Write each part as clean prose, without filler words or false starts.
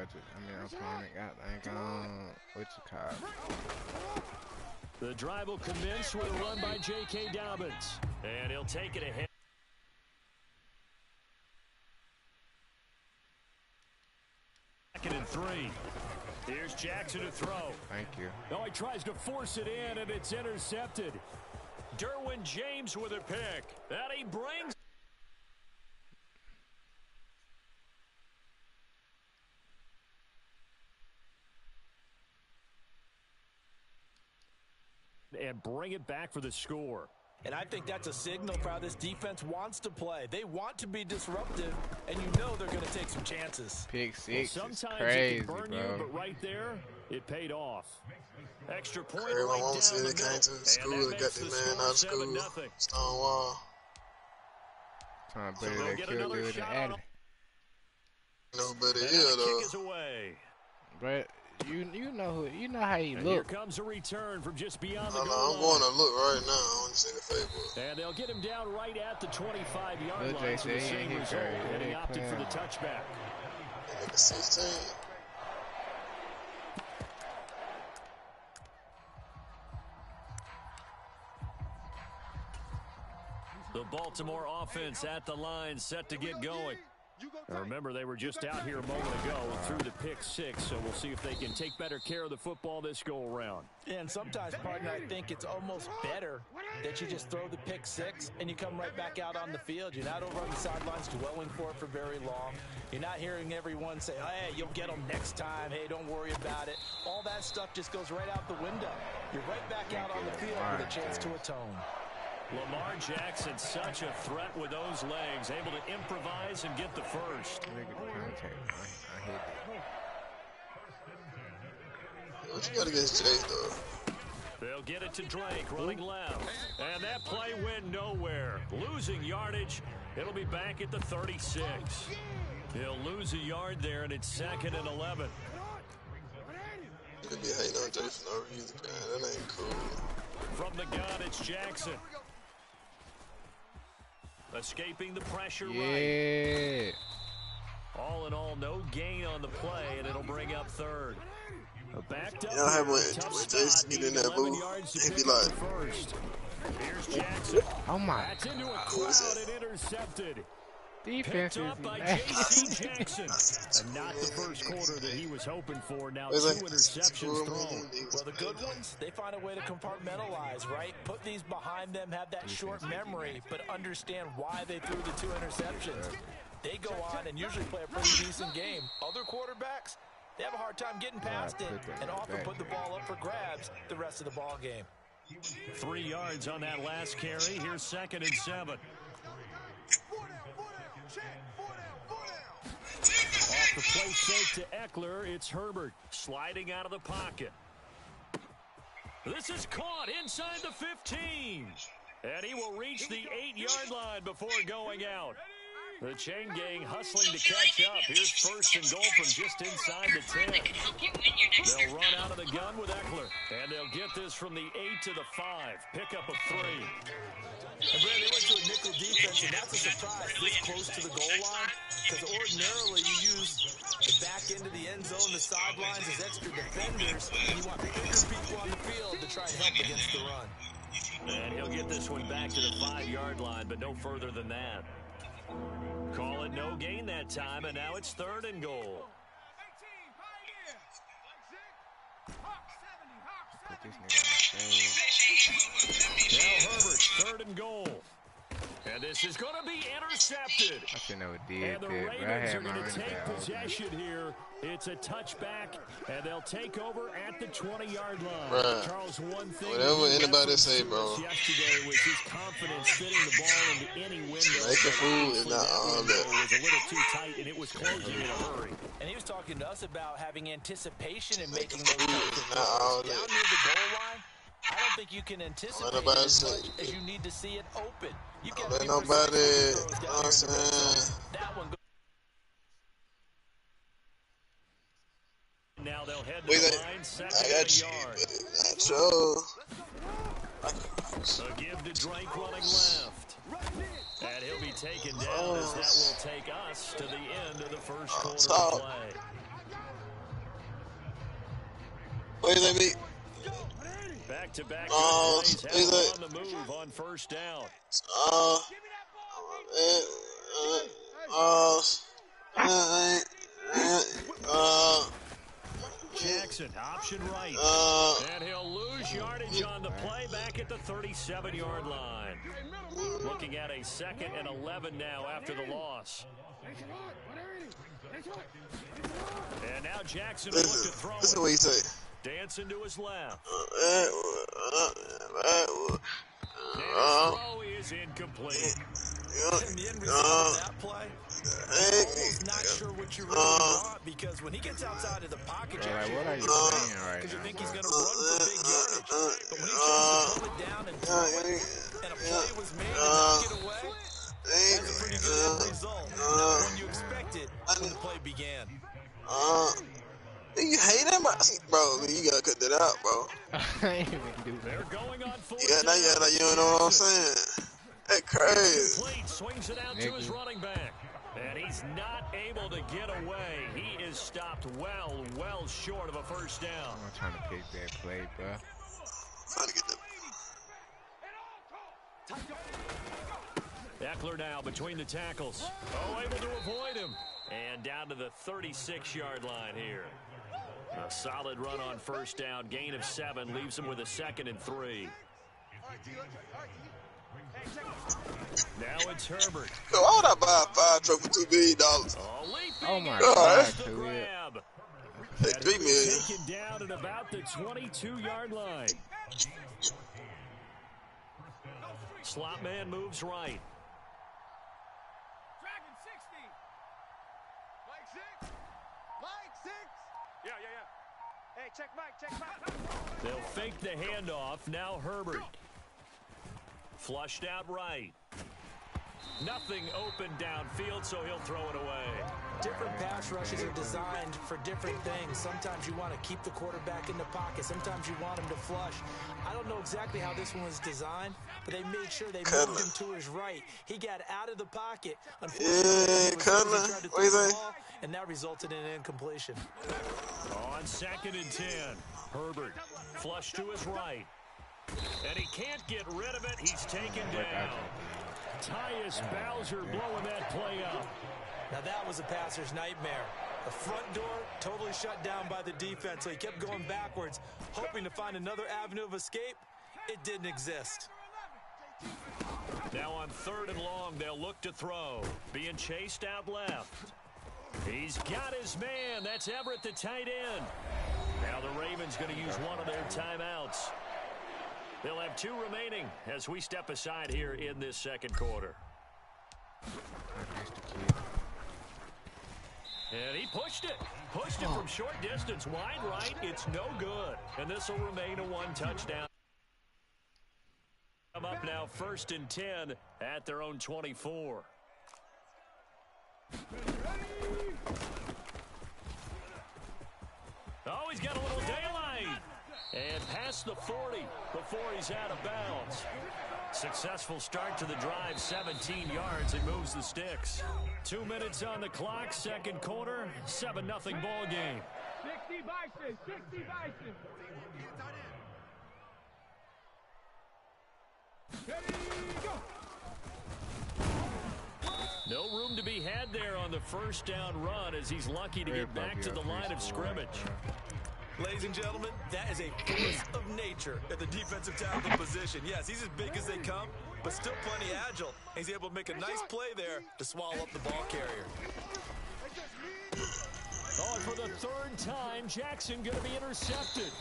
Chargers. I mean, opponent got what you call it? The drive will commence with a run by J.K. Dobbins. And he'll take it ahead. Second and 3. Here's Jackson to throw. Thank you. Oh, he tries to force it in, and it's intercepted. Derwin James with a pick. That he brings. And bring it back for the score. And I think that's a signal for how this defense wants to play. They want to be disruptive, and you know they're going to take some chances. Pick six well, is crazy, it can burn bro. You, but right there, it paid off. Extra point Everyone right wants to down see the they came to middle. school and got this man out of school. Stonewall. Trying to put it at kill good and add it. Nobody here, though. Kick is away. But you know how he and look. Here comes a return from just beyond the goal I'm line. going to look right now. I want to see the Facebook. And they'll get him down right at the 25-yard line. So the same result, and he opted for the touchback. Like 16. The Baltimore offense at the line, set to get going. Now remember, they were just out here a moment ago through the pick 6, so we'll see if they can take better care of the football this go-around. And sometimes, partner, I think it's almost better that you just throw the pick 6 and you come right back out on the field. You're not over on the sidelines dwelling for it for very long. You're not hearing everyone say, hey, you'll get them next time. Hey, don't worry about it. All that stuff just goes right out the window. You're right back out on the field with a chance to atone. Lamar Jackson, such a threat with those legs, able to improvise and get the first. I hit it. What you got against Jay, though? They'll get it to Drake, running left. And that play went nowhere. Losing yardage. It'll be back at the 36. He'll lose a yard there, and it's 2nd and 11. You could be hating on Jay for no reason, man. That ain't cool. From the gun, it's Jackson. Escaping the pressure right. All in all, no gain on the play, and it'll bring up 3rd. Backed up. You know how when Jason get in that booth, he be like, first. Here's Jackson. Oh my. That's into a crowd and intercepted. Defense Picked up by J.C. Jackson. And not the first quarter that he was hoping for. Now 2 interceptions thrown. Well, the good ones, they find a way to compartmentalize, right? Put these behind them, have that short memory, but understand why they threw the 2 interceptions. They go on and usually play a pretty decent game. Other quarterbacks, they have a hard time getting past it and often put the ball up for grabs the rest of the ball game. 3 yards on that last carry. Here's 2nd and 7. Off the play fake to Eckler, it's Herbert sliding out of the pocket. This is caught inside the 15. And he will reach the 8-yard line before going out. The chain gang hustling to catch up. Here's 1st and goal from just inside the 10. They'll run out of the gun with Eckler. And they'll get this from the 8 to the 5. Pickup of 3. And Brad, they went to a nickel defense, and that's a surprise this close to the goal line. Because ordinarily you use the back end of the end zone, the sidelines as extra defenders, and you want bigger people on the field to try and help against the run. And he'll get this one back to the 5-yard line, but no further than that. Call it no gain that time, and now it's 3rd and goal. Now Herbert, 3rd and goal. And this is going to be intercepted. I should know it did. And the Ravens are going to take possession here. It's a touchback, and they'll take over at the 20-yard line. Bruh. Charles, one thing Whatever anybody say, bro. Yesterday was his confidence fitting the ball into any window. Making food is not all that. Was a little too tight, and it was closing in a hurry. And he was talking to us about having anticipation and making those types of not all down that. near the goal line. I don't think you can anticipate it as much as you need to see it open. You got to be nobody, you know what I'm saying? That one. Now they'll head to the line, 2nd yard. Not sure. So give to Drake running left. And he'll be taken down as that will take us to the end of the first quarter of play. What is that, me? Back-to-back plays on the move on first down. Jackson, option right. And he'll lose yardage on the play back at the 37-yard line. Looking at a 2nd and 11 now after the loss. And now Jackson will look to throw it. This is what he say. Dancing to his left. And his throw is incomplete. And the end result of that play, I'm almost not sure what you really want, because when he gets outside of the pocket, Bro, like, what are you saying right because you now, think bro? he's going to run for big yardage. But when he tries to pull it down and throw it, and a play was made and not get away, that's a pretty good end result. Not when you expected when the play began. You hate him? Bro, you gotta cut that out, bro. I ain't even do that. They're going on full Yeah, now you don't know what I'm saying. That crazy. Complete, swings it out to his running back. And he's not able to get away. He is stopped well short of a first down. I'm not trying to pick that play, bro. Trying to get that. Eckler now between the tackles. Oh, able to avoid him. And down to the 36-yard line here. A solid run on first down. Gain of 7 leaves him with a 2nd and 3. Now it's Herbert. Yo, why would I buy a fire truck for $2 billion? Oh my God, the Khalil. grab. Hey, $3 million. Taken down at about the 22-yard line. Slot man moves right. Dragon 60. Mike 6. Mike 6. Yeah. Hey, check Mike. They'll fake the handoff. Now Herbert. Flushed out right. Nothing open downfield, so he'll throw it away. Different pass rushes are designed for different things. Sometimes you want to keep the quarterback in the pocket. Sometimes you want him to flush. I don't know exactly how this one was designed, but they made sure they moved him to his right. He got out of the pocket. Unfortunately, he tried to throw the ball, and that resulted in an incompletion. On 2nd and 10, Herbert flush to his right. And he can't get rid of it. He's taken down. Tyus Bowser blowing that play up. Now that was a passer's nightmare. The front door totally shut down by the defense, so he kept going backwards, hoping to find another avenue of escape. It didn't exist. Now on 3rd and long, they'll look to throw. Being chased out left. He's got his man. That's Everett, the tight end. Now the Ravens going to use one of their timeouts. They'll have 2 remaining as we step aside here in this 2nd quarter. And he pushed it. Pushed it from short distance. Wide right. It's no good. And this will remain a 1 touchdown. Come up now 1st and 10 at their own 24. Oh, he's got a little daylight. And past the 40 before he's out of bounds. Successful start to the drive, 17 yards, and moves the sticks. 2 minutes on the clock, 2nd quarter, 7-0 ball game. 60 Bison, 60 Bison. Ready, go. No room to be had there on the first down run as he's lucky to get back to the line of scrimmage. Ladies and gentlemen, that is a force of nature at the defensive tackle position. Yes, he's as big as they come, but still plenty agile. He's able to make a nice play there to swallow up the ball carrier. Oh, and for the 3rd time, Jackson going to be intercepted.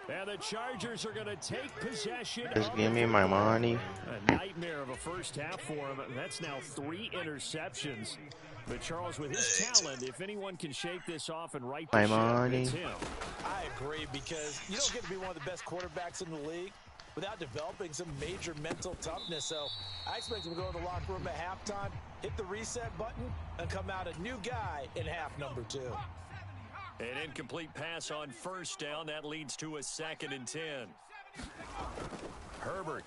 And the Chargers are going to take possession. Just give me my money. A nightmare of a first half for him. That's now 3 interceptions. But Charles, with his talent, if anyone can shake this off and right the ship, it's him. I agree, because you don't get to be one of the best quarterbacks in the league without developing some major mental toughness. So I expect him to go to the locker room at halftime, hit the reset button, and come out a new guy in half number 2. An incomplete pass on first down. That leads to a 2nd and 10. Herbert.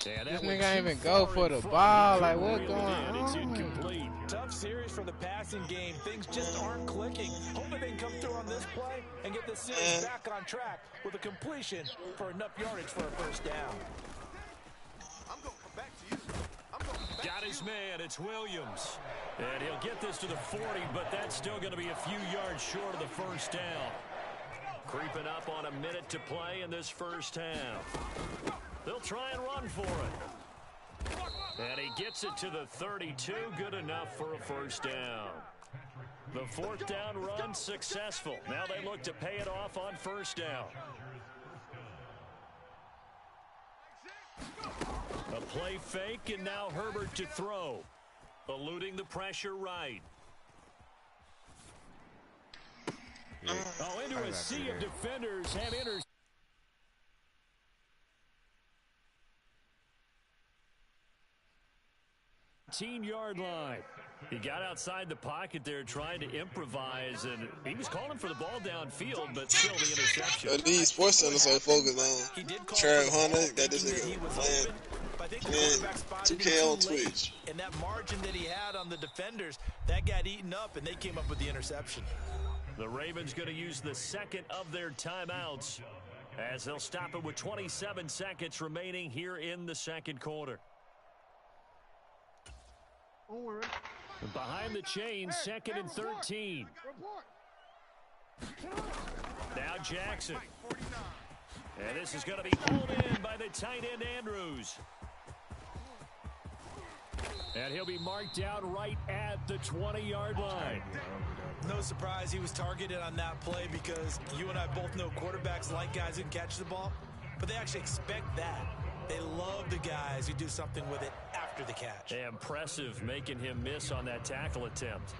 This nigga ain't even go for the ball. Like, what's going on? It's incomplete. Tough series for the passing game. Things just aren't clicking. Hoping they can come through on this play and get the series back on track with a completion for enough yardage for a first down. I'm going to come back to you. Got his man. It's Williams. And he'll get this to the 40, but that's still going to be a few yards short of the first down. Creeping up on a minute to play in this first half. They'll try and run for it. And he gets it to the 32. Good enough for a first down. The fourth down run successful. Now they look to pay it off on first down. A play fake, and now Herbert to throw. Eluding the pressure right. Into a sea of defenders have intercepted. 18-yard line. He got outside the pocket there trying to improvise, and he was calling for the ball downfield, but still the interception. But these sports centers are focused on Trav Hunter. Got this nigga playing 2K on Twitch. And that margin that he had on the defenders, that got eaten up, and they came up with the interception. The Ravens going to use the second of their timeouts as they'll stop it with 27 seconds remaining here in the second quarter. Behind the chains, second and 13. Now Jackson. And this is going to be pulled in by the tight end Andrews. And he'll be marked down right at the 20-yard line. No surprise he was targeted on that play because you and I both know quarterbacks like guys who can catch the ball, but they actually expect that. They love the guys who do something with it after the catch. Impressive making him miss on that tackle attempt.